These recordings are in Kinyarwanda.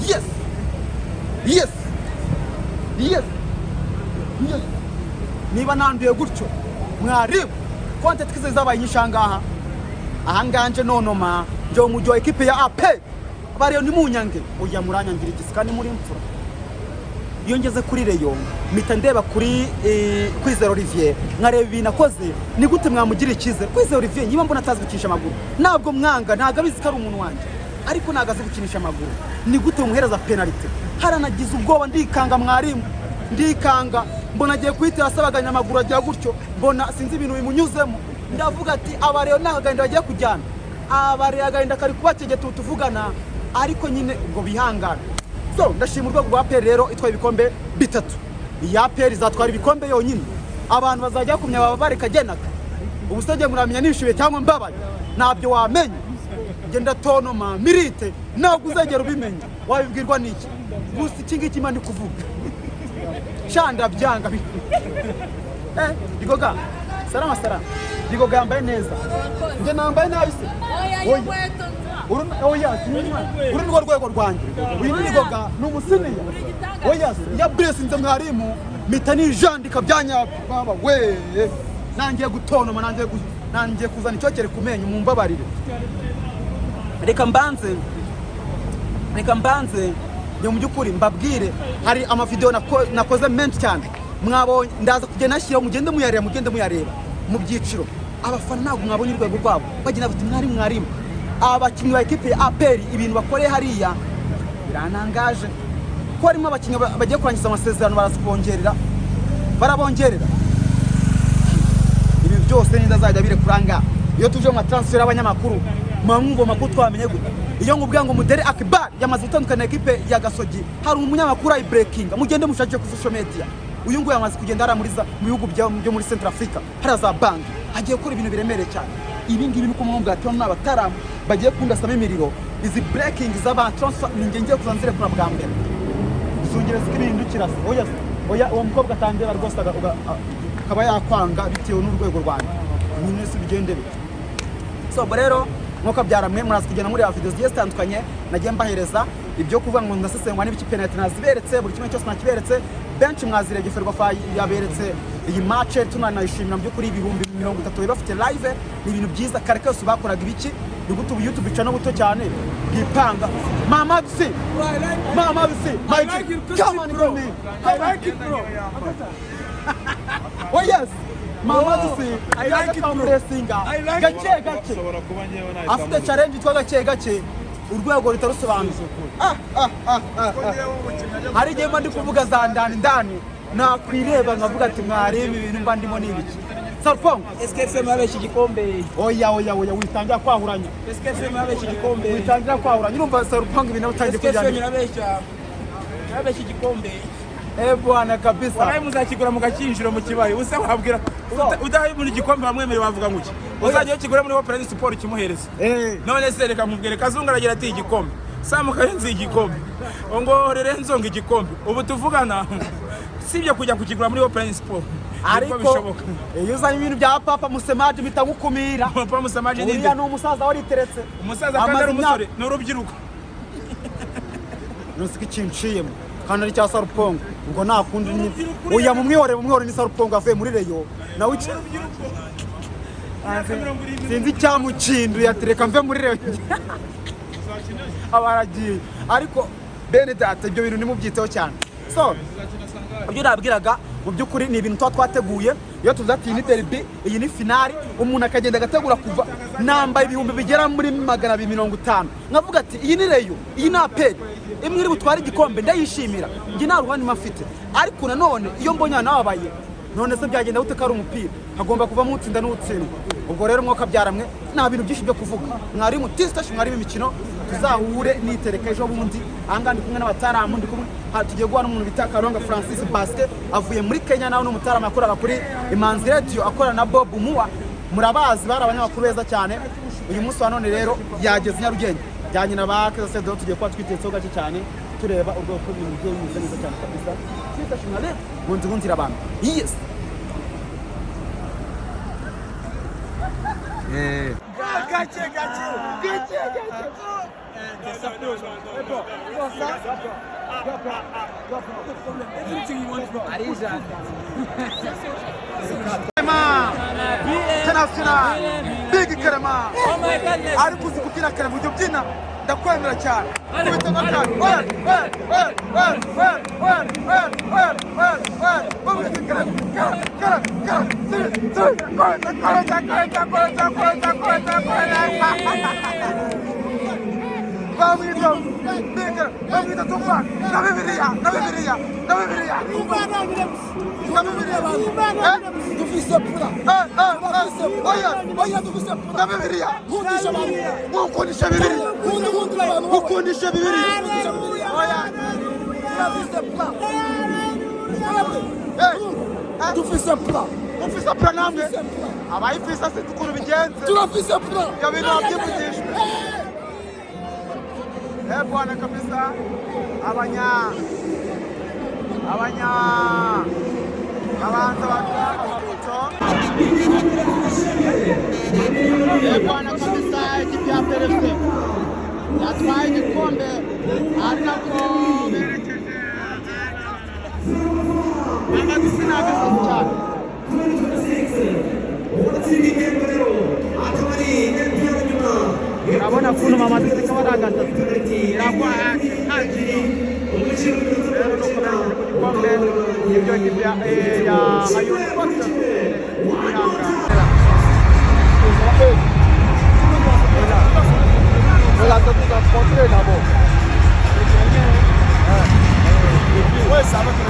Yes. Yes. Yes. Yes. Niba nanduye gutyo mwarimu konte twize zabaye nyishangaha ahanganje nonoma nje umujyo equipe ya AP bariyo ni munyange oya muranyangira igisikani muri mfura iyo ngeze kuri Reyo mita ndeba kuri Kwizera Olivier nkareba ibintu akoze ni gute mwamugira ikize Kwizera Olivier niba mbona atazi gukinisha amaguru ntabwo mwanga ntago abizi ko ari umuntu wanje ariko nagaze gukinisha amaguru ni gute umuhereza penalty haranagize ubwoba ndikanga mwarimu ndikanga mbona agiye kwitira asabaganya amaguru agiye gutyo mbona sinzi ibintu bimunyuzemo ndavuga ati abareyo nagenda bagiye kujyana abareyo agenda kari kubakege tuvugana ariko nyine ngo bihangana so ndashima urwego rwa APR rero itwaye ibikombe bitatu iya APR izatwara ibikombe yonyine abantu bazajya kumya baba bareka genaka ubusenge muramenya nishuye cyangwa mbabaye nabyo wamenye genda tonoma mirite ntabwo uzegera ubimenya wabibwirwa niki gusa ikingiki imana kuvuga shanda byanga Digoga salama Digoga yambaye neza nje nambaye nabi se oya uri ngo rwego rwanjye uyu ni Digoga n'umusiniya oya ya blessing mwarimu mita ni jandika byanya baba we nangiye gutonoma nangiye kuzana icyokere kumenya mumbabarire reka mbanze mu byukuri mbabwire hari amavideo nakoze menshi cyane mwabonye ndaza kugenda nashyiraho mugende muyareba mu byiciro abafana ntabwo mwabonye urwego rwabo bagenda bati mwarimu abakinnyi ba equipe ya APR ibintu bakoreye hariya biranangaje ko harimo abakinnyi bagiye kurangiza amasezerano barabongerera ibi byose n'indazajya bire kuranga iyo tuje mu transfer y'abanyamakuru mwumva makuru twamenye gute iyo ngubwira ngo Mudere Akbar yamaze gutandukana equipe ya Gasogi hari umunyamakuru ay breaking mugende mushake ku social media uyu ngo yamaze kugenda aramuriza mu bihugu byo muri Central Africa haraza bank hagiye gukora ibintu biremere cyane ibi ngibi nuko mwumva ati n'abataramu bagiye kundasama imiriro izi breaking z'aba transfer ningengiye kuzanzire kuri bwa mbere zungereza ibintu kirasa oya uwo mukobwa atangera rwose akaba yakwanga bitewe n'urwego rwanda nyine se bigendere so rero nkuko byaramwe muraza kugenda muri video zigiye zitandukanye nagiye mbahereza ibyo kuvuga ngo ndasesengwa n'ibiki penalty naziberetse buri kimwe cyose nakiberetse benshi mwazirebye Ferwafa yaberetse iyi match tunanayishimira mu byukuri ibihumbi 30 bafite live ni ibintu byiza kare kose bakoraga ibiki ni gutu YouTube channel buto cyane bwipanga mama bisi my come on bro I like it bro oh yes mama bisi I like it bro gace after challenge twaga gace urwego ritarusobanutse hari gihe ndi kuvuga za ndani nakwireba nkavuga ati mwarebe ibintu mba ndimo n'ibiki Sarpong SKFM abeshya igikombe oya witangira kwahuranya SKFM abeshya igikombe witangira kwahuranya urumva Sarpong ibintu utangiye kujyana SKFM abeshya igikombe bwana kabisa waraye muzakigura mu gakinjiro mu kibaye usa wabwira udahaye muri gikombe bamwemere bavuga nguki uzajye kigura muri Open Sport kimuhereza none se reka mubwire Kazungu aragira ati igikombe Samu Karenzi igikombe ngo Rerenzo igikombe ubu tuvugana sibyo kujya kukigura muri Open Sport ariko bishoboka iyo uzanye ibintu bya Papa Musemaje bitagukumira Papa Musemaje ni umusaza wariteretse umusaza kandi ari umusore n'urubyiruko nusiki cinciyemo kandi ari cya Sarpong ngo nakundi oya mu mwihore ni Sarpong avuye muri Reyo nawe sinzi cyamucinduye atereka mve muri Reyo abaragiye ariko bene data ibyo bintu nimubyiteho cyane so ibyo nabwiraga mu byukuri ni ibintu twateguye iyo tuzati ni derby iyi ni finale umuntu akagenda agategura kuva nambaye ibihumbi bigera muri 250 nkavuga ati iyi ni Reyo iyi na APR imwe iri butwara igikombe ndayishimira ngi nta ruhani mafite ariko nanone iyo mbonye nababaye none se byagenda gute kari umupira hagomba kuva mu utsinda n'utsindwa ubwo rero mwaka byaramwe nta bintu byinshi byo kuvuga mwari mu tistation mwari imikino tuzahure nitereka ejo bundi ahangandi kumwe n'abataramu ndi kumwe tugiye guhana umuntu bita Karonga Francis Basket avuye muri Kenya nawe n'umutarama akorera kuri Imanzi Radio akora na Bob Muwa murabazi bari abanyamakuru beza cyane uyu munsi wa none rero yageze Nyarugenge jyanye na bake zose do tugiye kwa twitetse gace cyane tureba ubwoko bw'ibintu byo neza cyane kabisa twitashunale ngunzira abantu yes gace International Big Karama ari kuzikubwira Karama ujye ubyina ndakwemera cyane Vamos Tupac, na Bibilia. Tu fils de pula. Olha, tu fils de pula. Na Bibilia. Ukundisha Bibilia. Ukundisha Bibilia. Olha. Tu fils de pula. Tu fils de pula. Tu fils de pula namwe. Abayifisa situkuru bigenze. Tu fils de pula. Yabino byibutishwe. Bwana kabisa abanya abanza bato bwana kabisa ikipe ya PRFC yatwaye igikombe ari nako berekeje amadusina agasoza cyane urabona ukuntu mama dusika baragata iragwa haki rero nuko igikombe ibyo ya ayoni kwasa Hola, tu vas porter là-bas. Ouais, ça va te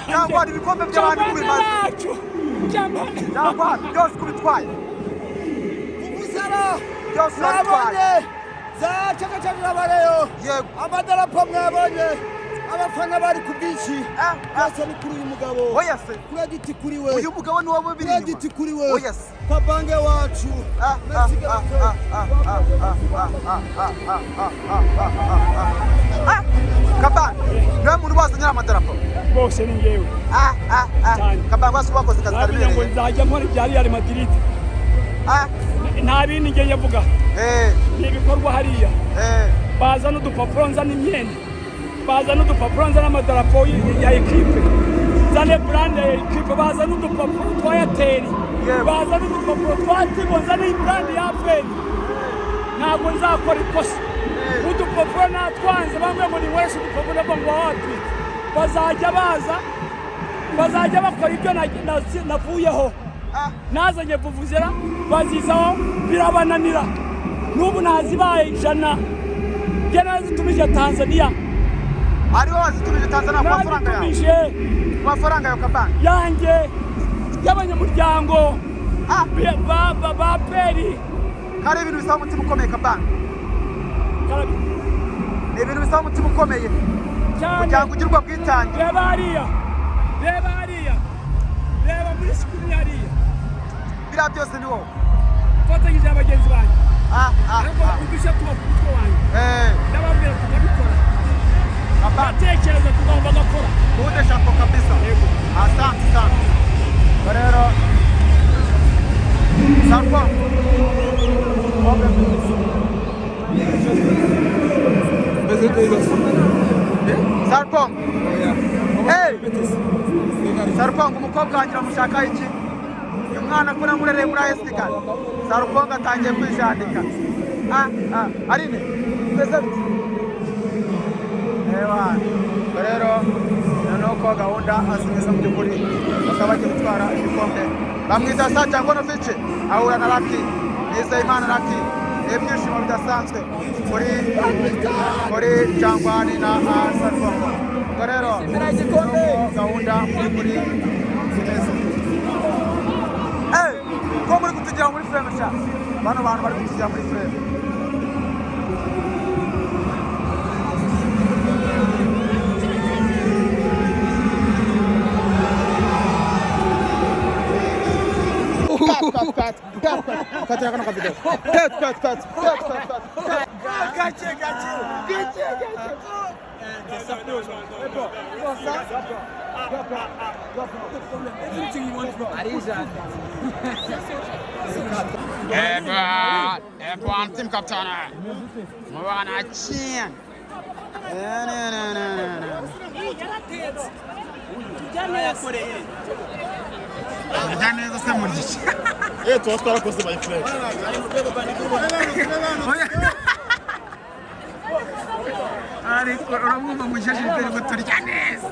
Jangwani ibikombe by'abantu kubimaze. Jangwani byose kubitwaye. Ubusara byose kubitwaye. Za cyakacakira bareyo. Yego. Amadarapo mwabonye. Abafana bari kubwishi. Byose ni kuri uyu mugabo. Oyase. Credit kuri we. Uyu mugabo ni wabo biri. Credit kuri we. Oyase. Kabange wacu. Kabanga, niwe muntu wazanye amadarapo. Bose ni ngewe. Kabanga wasi wakoze kazi karibere. Ngo nzajya nkora ibya Real Madrid. Nta bindi ngiye yavuga. Ni ibikorwa hariya. Baza n'udupapuro nzana imyenda. Baza n'udupapuro nzana amadarapo ya equipe. Zane brand ya equipe baza n'udupapuro twa Airtel. Baza n'udupapuro twa Tigo nzana brand ya APR. Ntabwo nzakora ikosa. Udupapuro natwanze bamwe ngo ni wese udupapuro ngo wapi. Bazajya bakora ibyo navuyeho. Nazanye vuvuzera bazizaho birabananira. N'ubu nazibaye ijana. Jye nazitumije Tanzania. Ari wazitumije Tanzania kwa faranga yawe. Kwa faranga yo Kabanga. Yanjye y'abanyamuryango. Ba peri. Kare ibintu bisaba umutima ukomeye Kabanga. Ibintu bisaba umutima ukomeye. Kugira ngo ugirwa bwitange. Reba hariya. Reba muri sikuru hariya. Bira byose ni wowe. Fatanyije abagenzi banjye. Ariko ubisha tuba kutwo wanjye. Ndababwira tukabikora. Atekereza tugomba gakora. Ude shako kabisa. Yego. Asante sana. Rero Sarko. Sarko. Sarko umukobwa wanjye amushaka iki? Umwana ko namurere muri ASK. Sarko atangiye kwijandika. Arine. Ewa. Rero nuko gahunda asimeza mu byukuri bakaba bagiye gutwara igikombe bamwita Sacha Ngonovic ahura na Lucky Nizeyimana Lucky ibyishimo bidasanzwe muri Jangwani na Sarfongo ubwo rero gahunda muri zimeze ko muri kutugira muri frame sha bano bantu bari kutugira muri frame cut. Katira kana video. Cut. Gache. Everyone team captain. Mwana chin. Janeza se murisha. Twatwara kose my friend. Ariko uramwumva mu cyashije ngo turya neza.